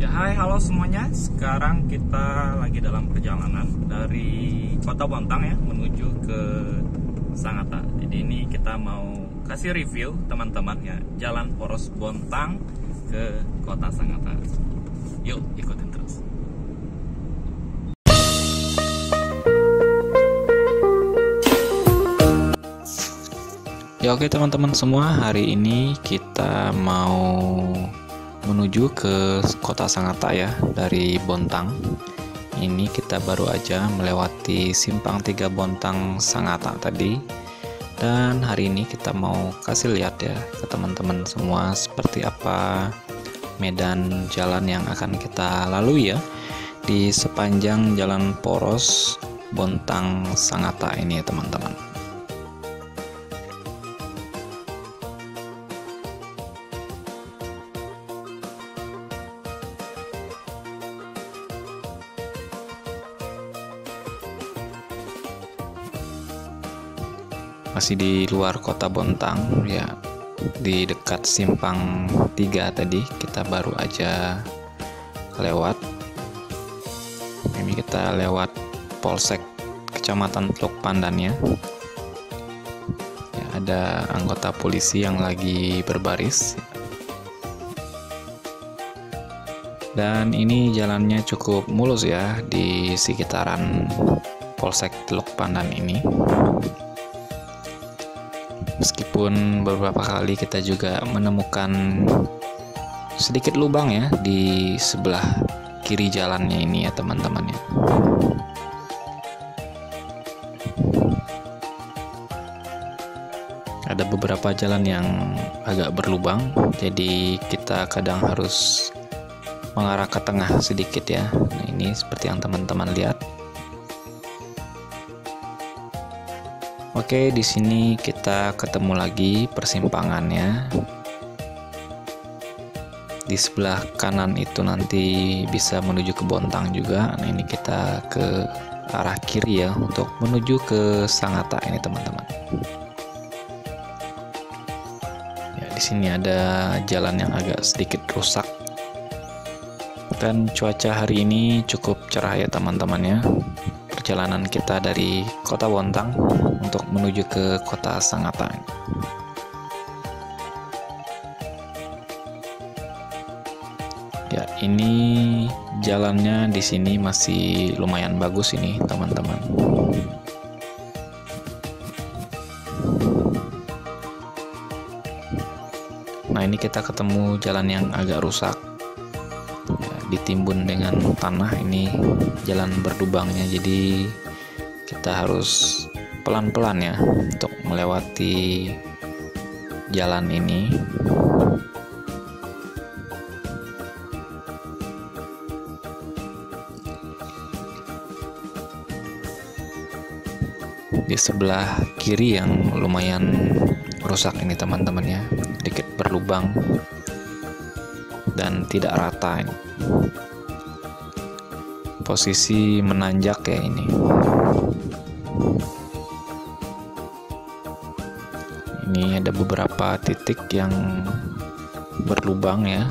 Ya, hai, halo semuanya. Sekarang kita lagi dalam perjalanan dari Kota Bontang ya menuju ke Sangatta. Jadi ini kita mau kasih review teman-teman ya, Jalan Poros Bontang ke Kota Sangatta. Yuk, ikutin terus. Ya oke teman-teman semua, hari ini kita mau menuju ke Kota Sangatta ya dari Bontang. Ini kita baru aja melewati Simpang 3 Bontang Sangatta tadi. Dan hari ini kita mau kasih lihat ya ke teman-teman semua seperti apa medan jalan yang akan kita lalui ya di sepanjang Jalan Poros Bontang Sangatta ini ya teman-teman. Masih di luar Kota Bontang ya, di dekat Simpang 3 tadi kita baru aja lewat. Ini kita lewat Polsek Kecamatan Teluk Pandan ya. Ada anggota polisi yang lagi berbaris. Dan ini jalannya cukup mulus ya di sekitaran Polsek Teluk Pandan ini. Meskipun beberapa kali kita juga menemukan sedikit lubang ya di sebelah kiri jalannya ini ya teman-teman ya. Ada beberapa jalan yang agak berlubang, jadi kita kadang harus mengarah ke tengah sedikit ya. Nah, ini seperti yang teman-teman lihat. Oke, di sini kita ketemu lagi persimpangannya. Di sebelah kanan itu nanti bisa menuju ke Bontang juga. Nah, ini kita ke arah kiri ya untuk menuju ke Sangatta ini teman-teman. Ya, di sini ada jalan yang agak sedikit rusak. Dan cuaca hari ini cukup cerah ya teman-teman ya. Perjalanan kita dari Kota Bontang untuk menuju ke Kota Sangatta. Ya, ini jalannya di sini masih lumayan bagus ini, teman-teman. Nah, ini kita ketemu jalan yang agak rusak. Ya, ditimbun dengan tanah, ini jalan berdubangnya, jadi kita harus pelan-pelan ya untuk melewati jalan ini. Di sebelah kiri yang lumayan rusak ini teman-teman ya, sedikit berlubang dan tidak rata ini. Posisi menanjak ya ini. Ini ada beberapa titik yang berlubang ya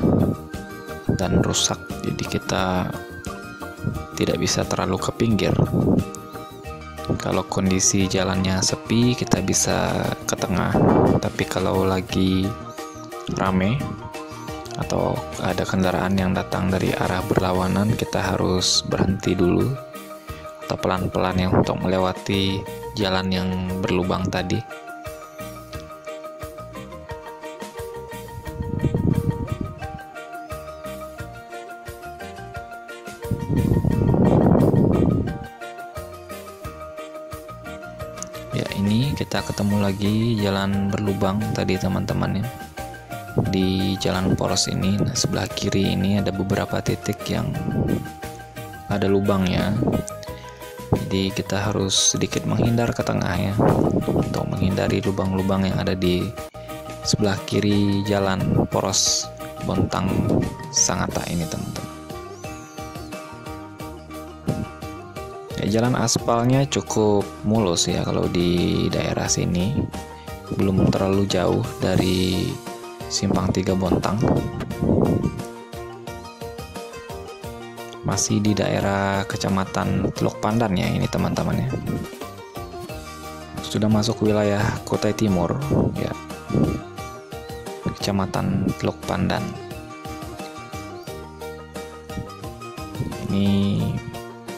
dan rusak, jadi kita tidak bisa terlalu ke pinggir. Kalau kondisi jalannya sepi kita bisa ke tengah, tapi kalau lagi rame atau ada kendaraan yang datang dari arah berlawanan, kita harus berhenti dulu atau pelan-pelan ya untuk melewati jalan yang berlubang tadi. Ya, ini kita ketemu lagi jalan berlubang tadi teman-teman ya. Di Jalan Poros ini, nah sebelah kiri ini ada beberapa titik yang ada lubangnya. Jadi kita harus sedikit menghindar ke tengah ya untuk menghindari lubang-lubang yang ada di sebelah kiri Jalan Poros Bontang Sangatta ini teman-teman. Ya, jalan aspalnya cukup mulus ya kalau di daerah sini, belum terlalu jauh dari Simpang 3 Bontang. Masih di daerah Kecamatan Teluk Pandan ya ini teman-teman ya. Sudah masuk wilayah Kutai Timur ya. Kecamatan Teluk Pandan. Ini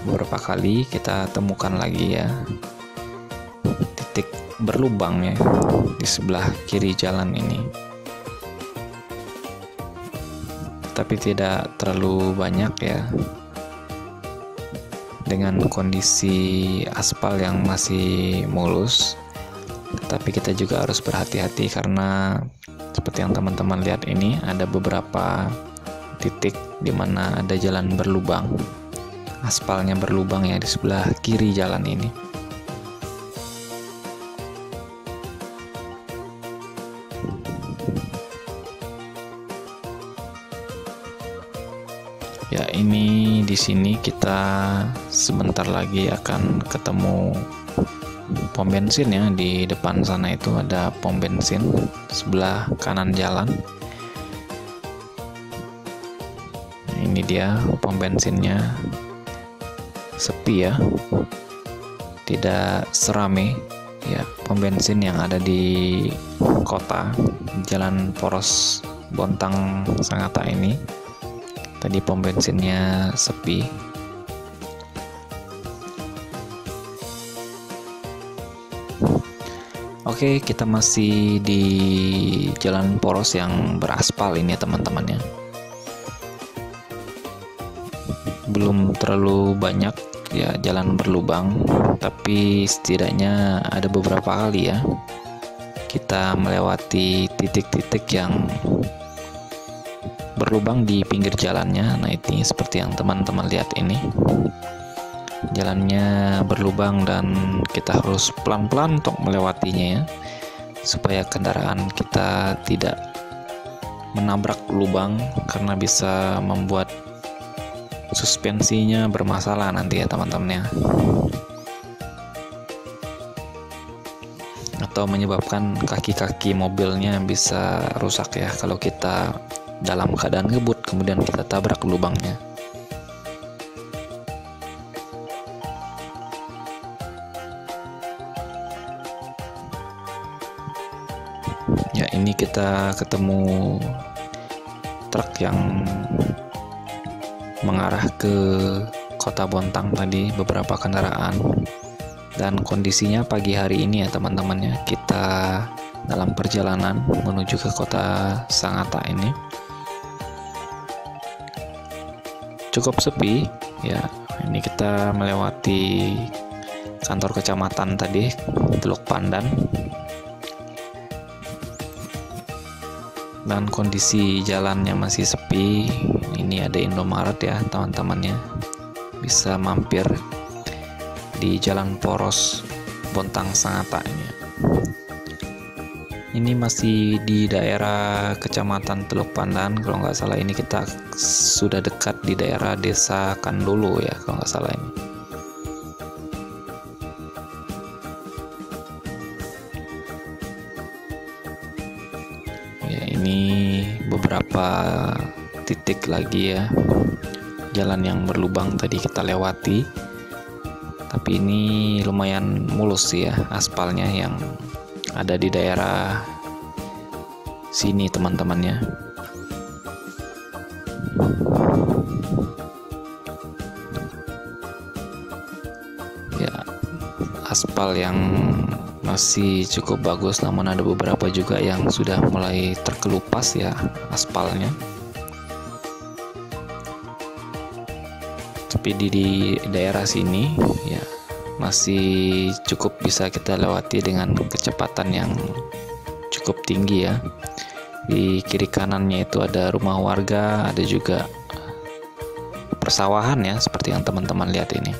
beberapa kali kita temukan lagi ya titik berlubang ya di sebelah kiri jalan ini. Tapi tidak terlalu banyak ya, dengan kondisi aspal yang masih mulus. Tapi kita juga harus berhati-hati karena seperti yang teman-teman lihat ini ada beberapa titik di mana ada jalan berlubang, aspalnya berlubang ya di sebelah kiri jalan ini. Ya, ini di sini kita sebentar lagi akan ketemu pom bensin ya. Di depan sana itu ada pom bensin sebelah kanan jalan. Nah, ini dia pom bensinnya, sepi ya, tidak serame ya pom bensin yang ada di kota Jalan Poros Bontang Sangatta ini. Tadi pom bensinnya sepi. Oke, kita masih di jalan poros yang beraspal ini teman-teman ya. Belum terlalu banyak ya jalan berlubang, tapi setidaknya ada beberapa kali ya kita melewati titik-titik yang berlubang di pinggir jalannya. Nah, ini seperti yang teman-teman lihat ini. Jalannya berlubang dan kita harus pelan-pelan untuk melewatinya ya, supaya kendaraan kita tidak menabrak lubang karena bisa membuat suspensinya bermasalah nanti ya teman-teman ya. Atau menyebabkan kaki-kaki mobilnya bisa rusak ya kalau kita dalam keadaan ngebut kemudian kita tabrak lubangnya. Ya, ini kita ketemu truk yang mengarah ke Kota Bontang tadi, beberapa kendaraan. Dan kondisinya pagi hari ini ya teman-teman ya, kita dalam perjalanan menuju ke Kota Sangatta ini cukup sepi ya. Ini kita melewati kantor kecamatan tadi, Teluk Pandan, dan kondisi jalannya masih sepi. Ini ada Indomaret ya teman-temannya, bisa mampir di Jalan Poros Bontang Sangatta ini. Ini masih di daerah Kecamatan Teluk Pandan, kalau nggak salah ini kita sudah dekat di daerah Desa Kandolo ya kalau nggak salah ini. Ya, ini beberapa titik lagi ya jalan yang berlubang tadi kita lewati, tapi ini lumayan mulus ya aspalnya yang ada di daerah sini teman-temannya. Ya, aspal yang masih cukup bagus, namun ada beberapa juga yang sudah mulai terkelupas ya aspalnya. Tapi di daerah sini ya masih cukup bisa kita lewati dengan kecepatan yang cukup tinggi ya. Di kiri kanannya itu ada rumah warga, ada juga persawahan ya seperti yang teman-teman lihat ini.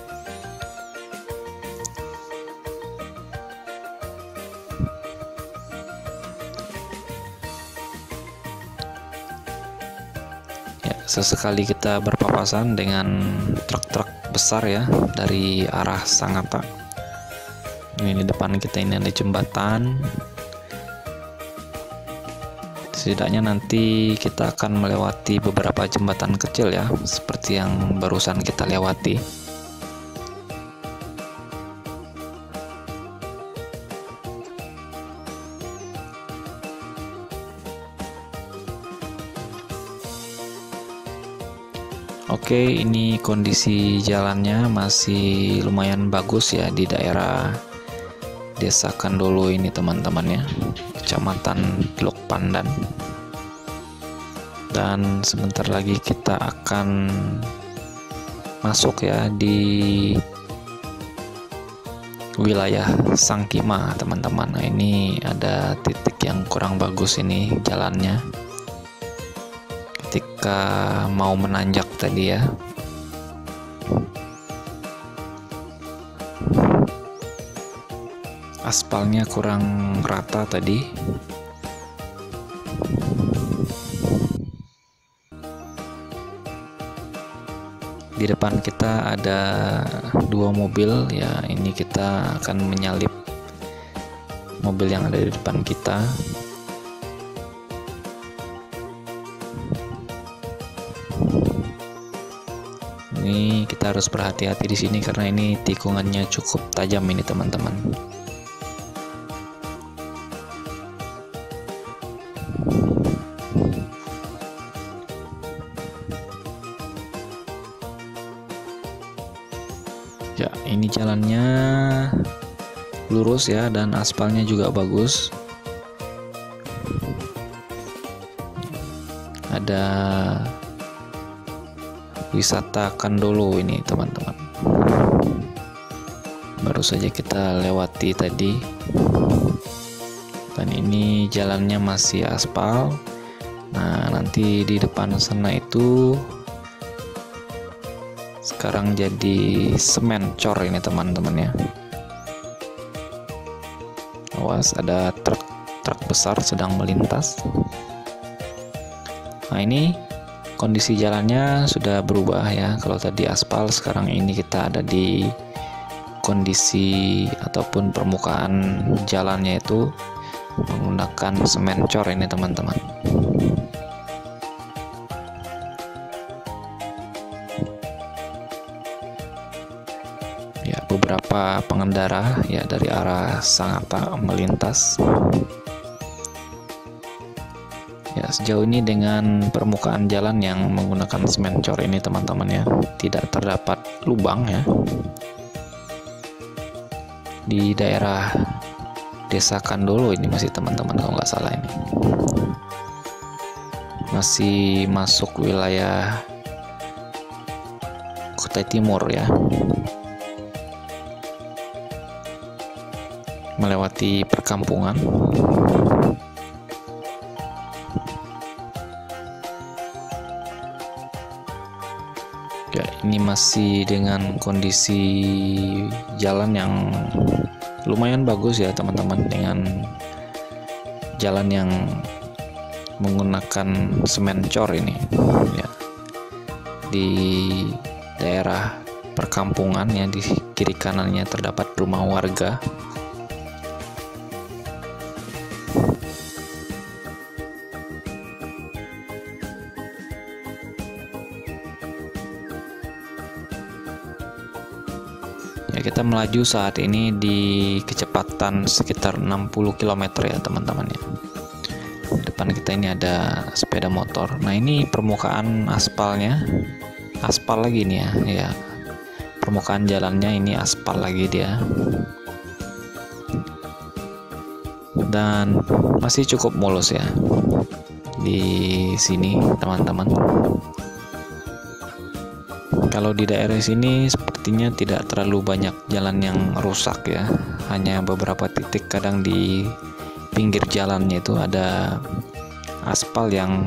Ya, sesekali kita berpapasan dengan truk-truk besar ya dari arah Sangatta. Ini di depan kita ini ada jembatan. Di Setidaknya nanti kita akan melewati beberapa jembatan kecil ya, seperti yang barusan kita lewati. Oke, ini kondisi jalannya masih lumayan bagus ya di daerah Desa Kandolo ini teman-teman ya, Kecamatan Teluk Pandan. Dan sebentar lagi kita akan masuk ya di wilayah Sangkima teman-teman. Nah, ini ada titik yang kurang bagus ini jalannya ketika mau menanjak tadi ya. Aspalnya kurang rata tadi. Di depan kita ada dua mobil ya, ini kita akan menyalip mobil yang ada di depan kita. Ini kita harus berhati-hati di sini karena ini tikungannya cukup tajam ini teman-teman. Ya, ini jalannya lurus ya, dan aspalnya juga bagus. Ada wisata Kandolo ini teman-teman. Baru saja kita lewati tadi. Dan ini jalannya masih aspal. Nah, nanti di depan sana itu sekarang jadi semen cor ini teman-teman ya. Awas, ada truk besar sedang melintas. Nah, ini kondisi jalannya sudah berubah ya. Kalau tadi aspal, sekarang ini kita ada di kondisi ataupun permukaan jalannya itu menggunakan semen cor ini teman-teman. Ya, beberapa pengendara ya dari arah Sangatta melintas. Ya, sejauh ini dengan permukaan jalan yang menggunakan semen cor ini teman-teman ya, tidak terdapat lubang ya. Di daerah Desa Kandolo ini masih teman-teman, kalau nggak salah ini masih masuk wilayah Kutai Timur ya, melewati perkampungan. Ya, ini masih dengan kondisi jalan yang lumayan bagus ya teman-teman, dengan jalan yang menggunakan semen cor ini ya. Di daerah perkampungan ya, di kiri kanannya terdapat rumah warga. Ya, kita melaju saat ini di kecepatan sekitar 60 km ya teman-teman ya. Depan kita ini ada sepeda motor. Nah, ini permukaan aspalnya, aspal lagi nih ya. Ya, permukaan jalannya ini aspal lagi dia. Dan masih cukup mulus ya di sini teman-teman. Kalau di daerah sini sepertinya tidak terlalu banyak jalan yang rusak ya, hanya beberapa titik. Kadang di pinggir jalannya itu ada aspal yang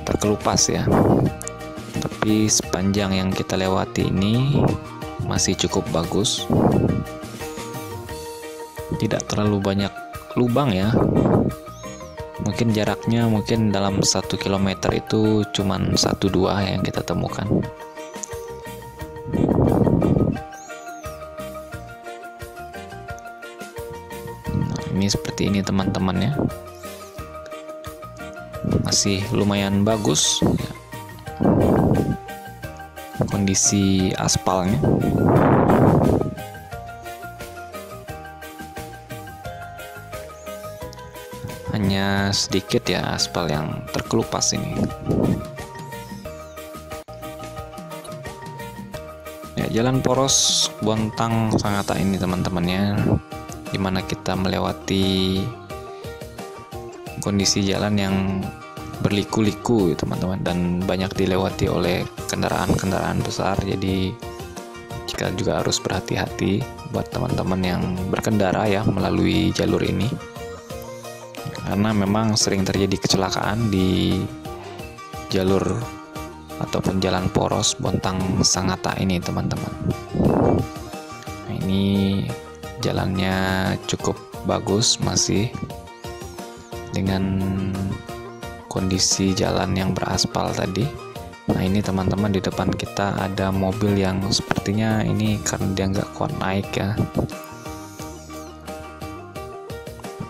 terkelupas ya, tapi sepanjang yang kita lewati ini masih cukup bagus, tidak terlalu banyak lubang ya. Mungkin jaraknya mungkin dalam 1 km itu cuman 1-2 yang kita temukan. Nah, ini seperti ini teman-teman ya. masih lumayan bagus ya, kondisi aspalnya. Hanya sedikit ya aspal yang terkelupas ini. Ya, jalan poros Bontang Sangatta ini teman-temannya, dimana kita melewati kondisi jalan yang berliku-liku teman-teman, dan banyak dilewati oleh kendaraan-kendaraan besar. Jadi kita juga harus berhati-hati buat teman-teman yang berkendara ya melalui jalur ini, karena memang sering terjadi kecelakaan di jalur ataupun jalan poros Bontang Sangatta ini teman-teman. Nah, ini jalannya cukup bagus masih dengan kondisi jalan yang beraspal tadi. Nah, ini teman-teman, di depan kita ada mobil yang sepertinya ini karena dia nggak kuat naik ya,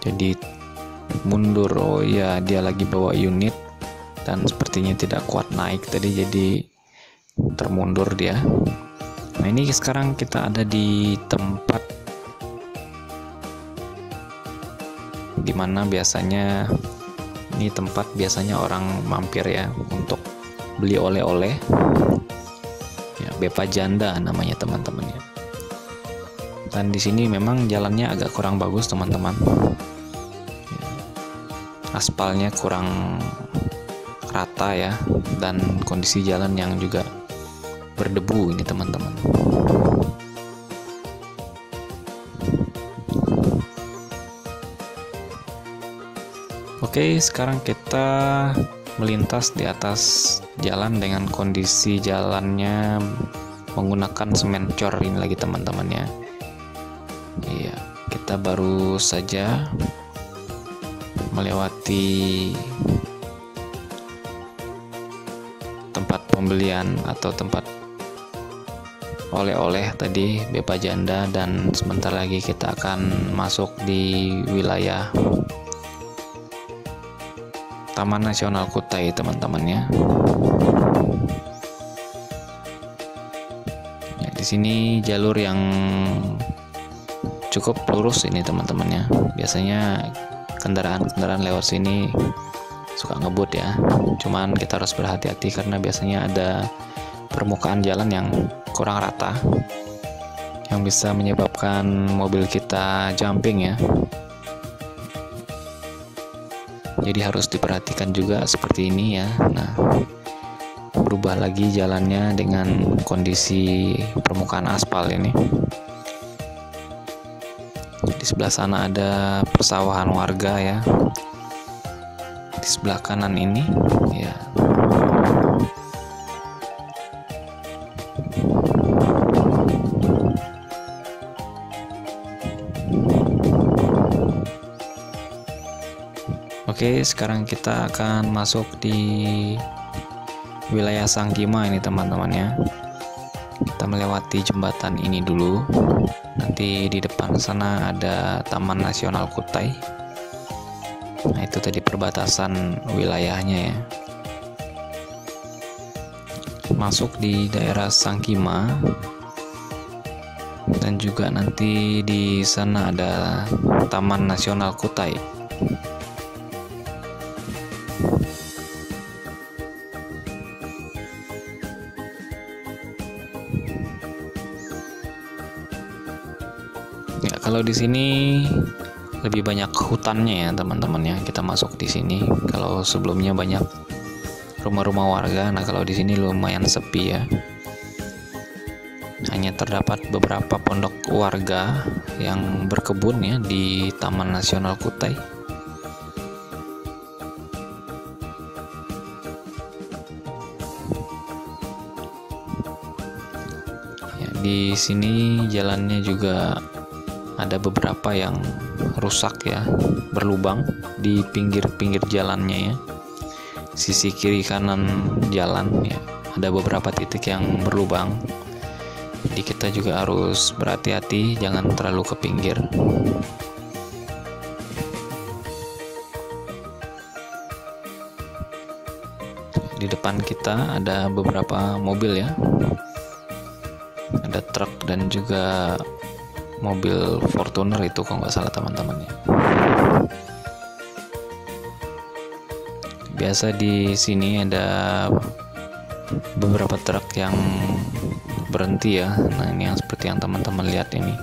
jadi mundur. Oh iya, dia lagi bawa unit dan sepertinya tidak kuat naik tadi, jadi termundur dia. Nah, ini sekarang kita ada di tempat dimana biasanya ini tempat biasanya orang mampir ya untuk beli oleh-oleh ya, Bepa Janda namanya teman-teman ya. Dan di sini memang jalannya agak kurang bagus teman-teman ya, aspalnya kurang rata ya, dan kondisi jalan yang juga berdebu ini teman-teman. Oke, sekarang kita melintas di atas jalan dengan kondisi jalannya menggunakan semen cor ini lagi teman-teman ya. Iya, kita baru saja melewati tempat pembelian atau tempat oleh-oleh tadi Bepa Janda, dan sebentar lagi kita akan masuk di wilayah Taman Nasional Kutai teman-teman ya. Ya, di sini jalur yang cukup lurus ini teman-teman ya. Biasanya kendaraan-kendaraan lewat sini suka ngebut ya. Cuman kita harus berhati-hati karena biasanya ada permukaan jalan yang kurang rata yang bisa menyebabkan mobil kita jumping ya. Jadi harus diperhatikan juga seperti ini ya. Nah, berubah lagi jalannya dengan kondisi permukaan aspal ini. Di sebelah sana ada persawahan warga ya. Di sebelah kanan ini ya. Oke, sekarang kita akan masuk di wilayah Sangkima ini teman-teman ya. Kita melewati jembatan ini dulu. Nanti di depan sana ada Taman Nasional Kutai. Nah, itu tadi perbatasan wilayahnya ya. Masuk di daerah Sangkima. Dan juga nanti di sana ada Taman Nasional Kutai. Ya, kalau di sini lebih banyak hutannya ya teman-teman ya. Kita masuk di sini. Kalau sebelumnya banyak rumah-rumah warga, nah kalau di sini lumayan sepi ya. Hanya terdapat beberapa pondok warga yang berkebun ya di Taman Nasional Kutai. Ya, di sini jalannya juga ada beberapa yang rusak ya, berlubang di pinggir-pinggir jalannya ya. Sisi kiri kanan jalan ya, ada beberapa titik yang berlubang. Jadi kita juga harus berhati-hati, jangan terlalu ke pinggir. di depan kita ada beberapa mobil ya, ada truk dan juga mobil Fortuner itu kalau nggak salah teman-teman ya. Biasa di sini ada beberapa truk yang berhenti ya. Nah ini yang seperti yang teman-teman lihat ini,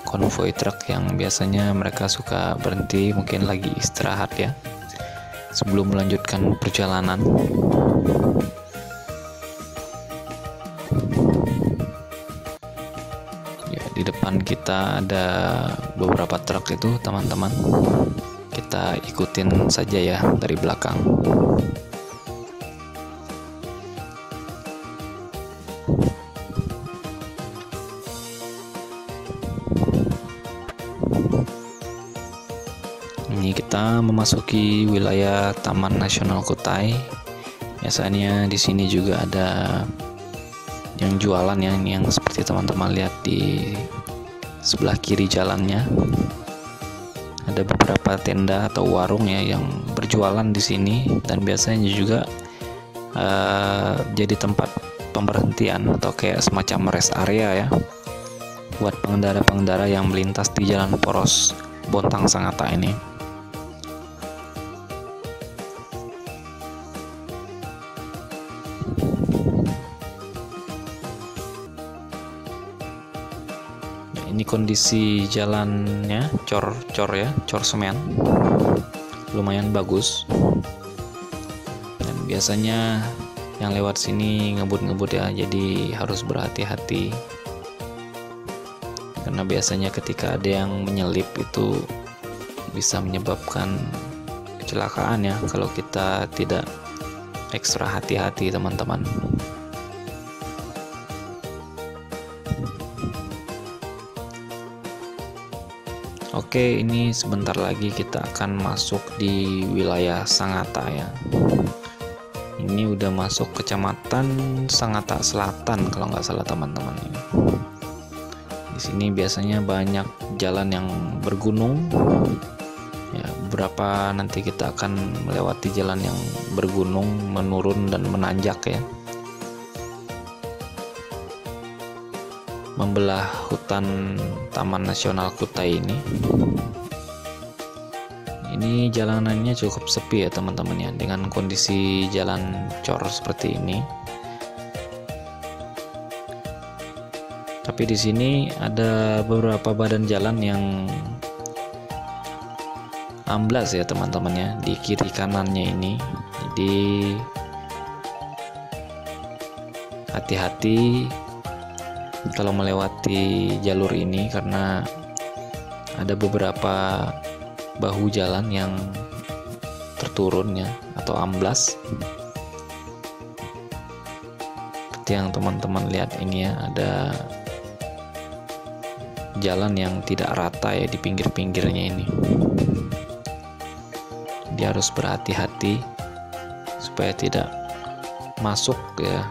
konvoi truk yang biasanya mereka suka berhenti, mungkin lagi istirahat ya sebelum melanjutkan perjalanan. Ya, di depan kita ada beberapa truk itu teman-teman. Kita ikutin saja ya dari belakang. Ini kita memasuki wilayah Taman Nasional Kutai. Biasanya di sini juga ada yang jualan ya, yang seperti teman-teman lihat di sebelah kiri jalannya. Ada beberapa tenda atau warung ya yang berjualan di sini, dan biasanya juga jadi tempat pemberhentian atau kayak semacam rest area ya buat pengendara-pengendara yang melintas di Jalan Poros Bontang Sangatta ini. Ini kondisi jalannya cor semen, lumayan bagus, dan biasanya yang lewat sini ngebut-ngebut ya, jadi harus berhati-hati karena biasanya ketika ada yang menyelip itu bisa menyebabkan kecelakaan ya kalau kita tidak ekstra hati-hati teman-teman. Oke, ini sebentar lagi kita akan masuk di wilayah Sangatta ya. Ini udah masuk kecamatan Sangatta Selatan kalau nggak salah teman-teman. Di sini biasanya banyak jalan yang bergunung. Ya, beberapa nanti kita akan melewati jalan yang bergunung, menurun dan menanjak ya. Membelah hutan Taman Nasional Kutai ini. Ini jalanannya cukup sepi ya teman-teman ya, dengan kondisi jalan cor seperti ini. Tapi di sini ada beberapa badan jalan yang amblas ya teman-teman ya di kiri kanannya ini. Jadi hati-hati kalau melewati jalur ini karena ada beberapa bahu jalan yang terturun ya atau amblas. Seperti yang teman-teman lihat ini ya, ada jalan yang tidak rata ya di pinggir-pinggirnya ini. Dia harus berhati-hati supaya tidak masuk ya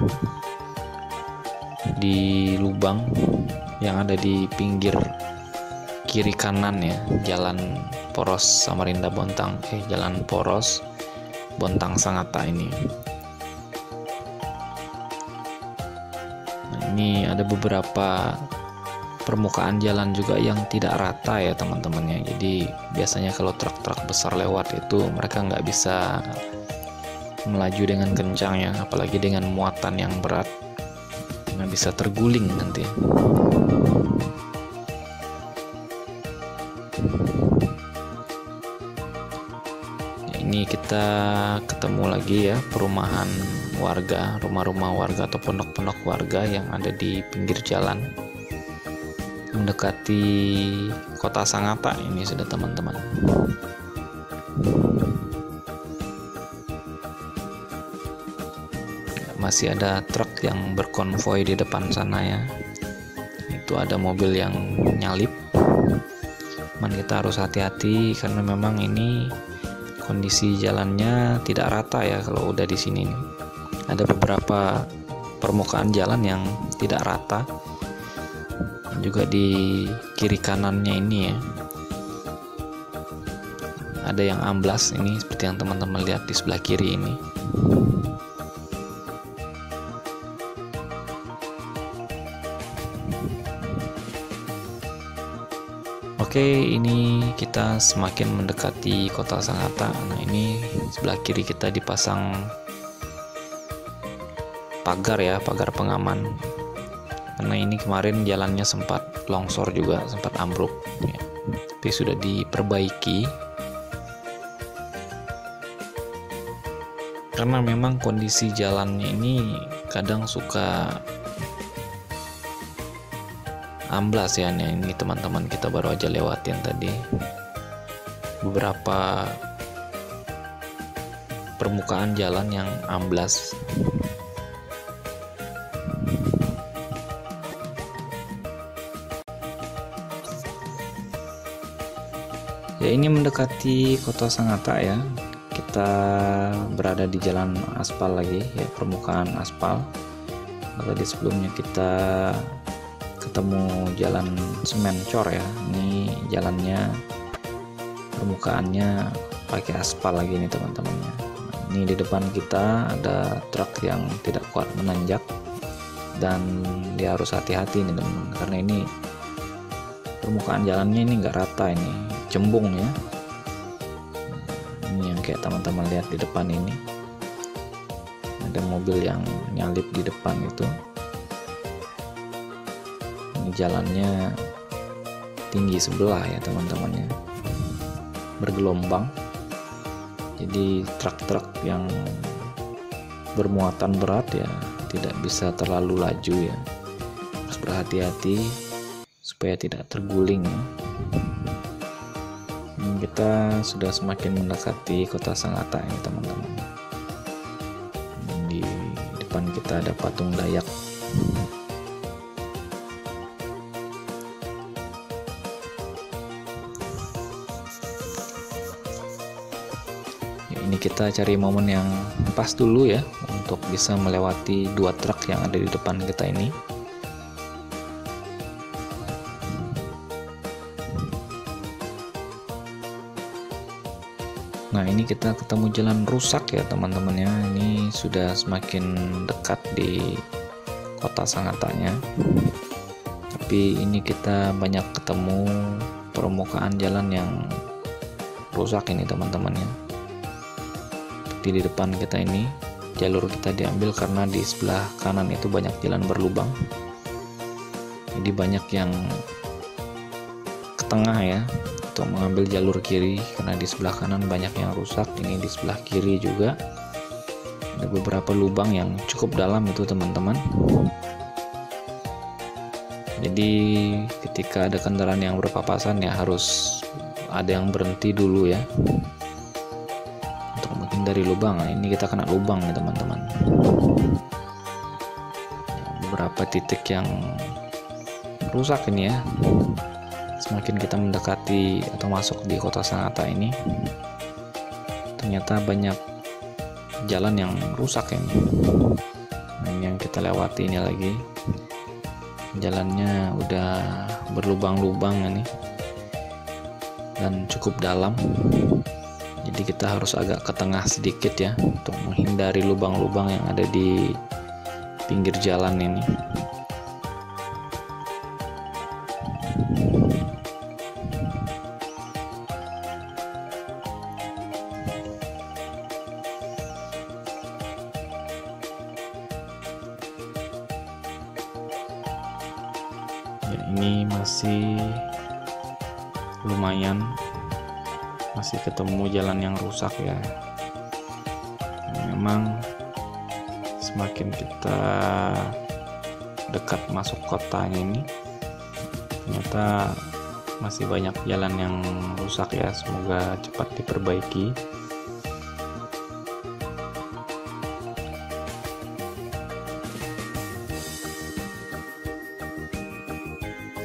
di lubang yang ada di pinggir kiri kanan ya jalan Poros Samarinda Bontang jalan Poros Bontang Sangatta ini. Nah, ini ada beberapa permukaan jalan juga yang tidak rata ya teman-teman ya. Jadi biasanya kalau truk-truk besar lewat itu mereka nggak bisa melaju dengan kencang ya, apalagi dengan muatan yang berat. Nggak bisa terguling nanti. Ya, ini kita ketemu lagi ya perumahan warga, rumah-rumah warga atau pondok-pondok warga yang ada di pinggir jalan mendekati kota Sangatta ini sudah teman-teman. Masih ada truk yang berkonvoi di depan sana ya. Itu ada mobil yang nyalip. Cuman kita harus hati-hati karena memang ini kondisi jalannya tidak rata ya kalau udah di sini. Ada beberapa permukaan jalan yang tidak rata. Dan juga di kiri kanannya ini ya. Ada yang amblas ini seperti yang teman-teman lihat di sebelah kiri ini. Oke, ini kita semakin mendekati kota Sangatta. Nah, ini sebelah kiri kita dipasang pagar ya, pagar pengaman. Karena ini kemarin jalannya sempat longsor juga, sempat ambruk ya. Tapi sudah diperbaiki. Karena memang kondisi jalannya ini kadang suka amblas ya. Ini teman-teman kita baru aja lewatin tadi beberapa permukaan jalan yang amblas. Ya, ini mendekati kota Sangatta ya. Kita berada di jalan aspal lagi ya, permukaan aspal. Tadi sebelumnya kita ketemu jalan semen cor ya. Ini jalannya permukaannya pakai aspal lagi nih teman-temannya. Ini di depan kita ada truk yang tidak kuat menanjak dan dia harus hati-hati nih teman-teman, karena ini permukaan jalannya ini nggak rata, ini cembung ya. Ini yang kayak teman-teman lihat di depan ini, ada mobil yang nyalip di depan itu. Ini jalannya tinggi sebelah ya teman-teman ya, bergelombang. Jadi truk-truk yang bermuatan berat ya tidak bisa terlalu laju ya, harus berhati-hati supaya tidak terguling ya. Kita sudah semakin mendekati kota Sangatta ini teman-teman. Di depan kita ada patung Dayak. Ya, ini kita cari momen yang pas dulu ya untuk bisa melewati dua truk yang ada di depan kita ini. Nah, ini kita ketemu jalan rusak ya teman-teman ya. Ini sudah semakin dekat di kota Sangattanya. Tapi ini kita banyak ketemu permukaan jalan yang rusak ini teman-teman ya. Seperti di depan kita ini, jalur kita diambil karena di sebelah kanan itu banyak jalan berlubang. Jadi banyak yang ke tengah ya, untuk mengambil jalur kiri, karena di sebelah kanan banyak yang rusak. Ini di sebelah kiri juga ada beberapa lubang yang cukup dalam itu teman-teman. Jadi ketika ada kendaraan yang berpapasan ya harus ada yang berhenti dulu ya untuk menghindari lubang. Nah, ini kita kena lubang nih teman-teman. Beberapa titik yang rusak ini ya. Semakin kita mendekati atau masuk di kota Sangatta ini, ternyata banyak jalan yang rusak ini. Nah, ini yang kita lewati ini lagi, jalannya udah berlubang-lubang ini dan cukup dalam. Jadi kita harus agak ke tengah sedikit ya untuk menghindari lubang-lubang yang ada di pinggir jalan ini. Ya, ini masih lumayan, masih ketemu jalan yang rusak ya. Memang semakin kita dekat masuk kotanya ini, ternyata masih banyak jalan yang rusak ya. Semoga cepat diperbaiki.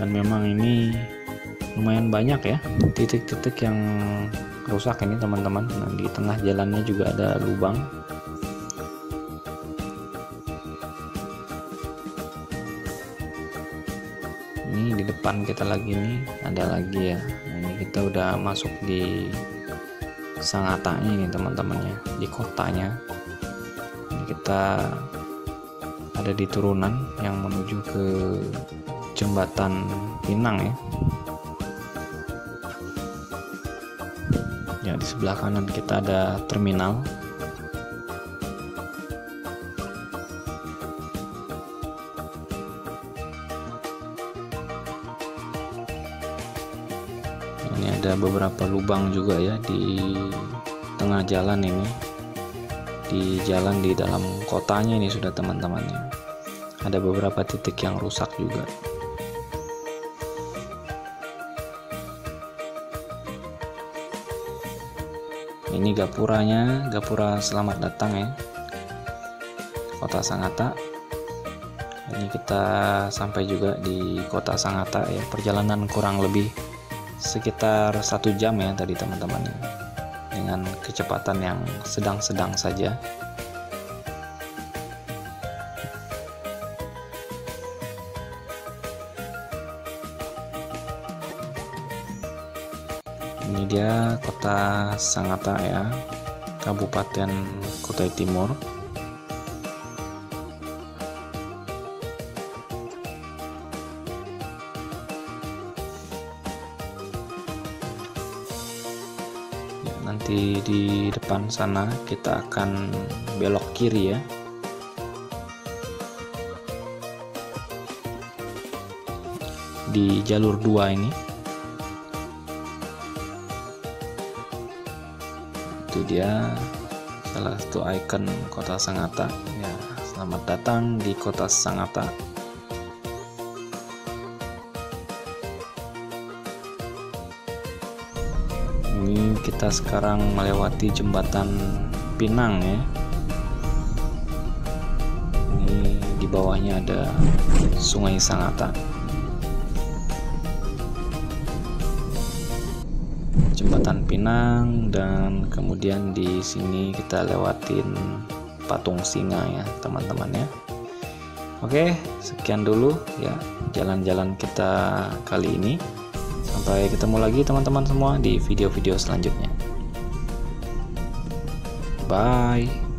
Dan memang ini lumayan banyak ya titik-titik yang rusak ini teman-teman. Nah, di tengah jalannya juga ada lubang. Ini di depan kita lagi nih ada lagi ya. Nah, ini kita udah masuk di Sangattanya ini teman-temannya, di kotanya. Ini kita ada di turunan yang menuju ke Jembatan Pinang ya. Ya, di sebelah kanan kita ada terminal. Ini ada beberapa lubang juga ya di tengah jalan ini, di jalan di dalam kotanya ini sudah teman-teman ya. Ada beberapa titik yang rusak juga. Ini gapuranya, gapura selamat datang ya, Kota Sangatta. Ini kita sampai juga di Kota Sangatta ya. Perjalanan kurang lebih sekitar 1 jam ya tadi teman-teman ya, dengan kecepatan yang sedang-sedang saja. Ini dia Kota Sangatta ya, Kabupaten Kutai Timur. Nanti di depan sana kita akan belok kiri ya. Di jalur 2 ini. Itu dia salah satu ikon Kota Sangatta ya. Selamat datang di Kota Sangatta. Ini kita sekarang melewati jembatan Pinang ya. Ini di bawahnya ada Sungai Sangatta. Jembatan Pinang, dan kemudian di sini kita lewatin Patung Singa ya teman-teman ya. Oke, sekian dulu ya jalan-jalan kita kali ini. Sampai ketemu lagi teman-teman semua di video-video selanjutnya. Bye.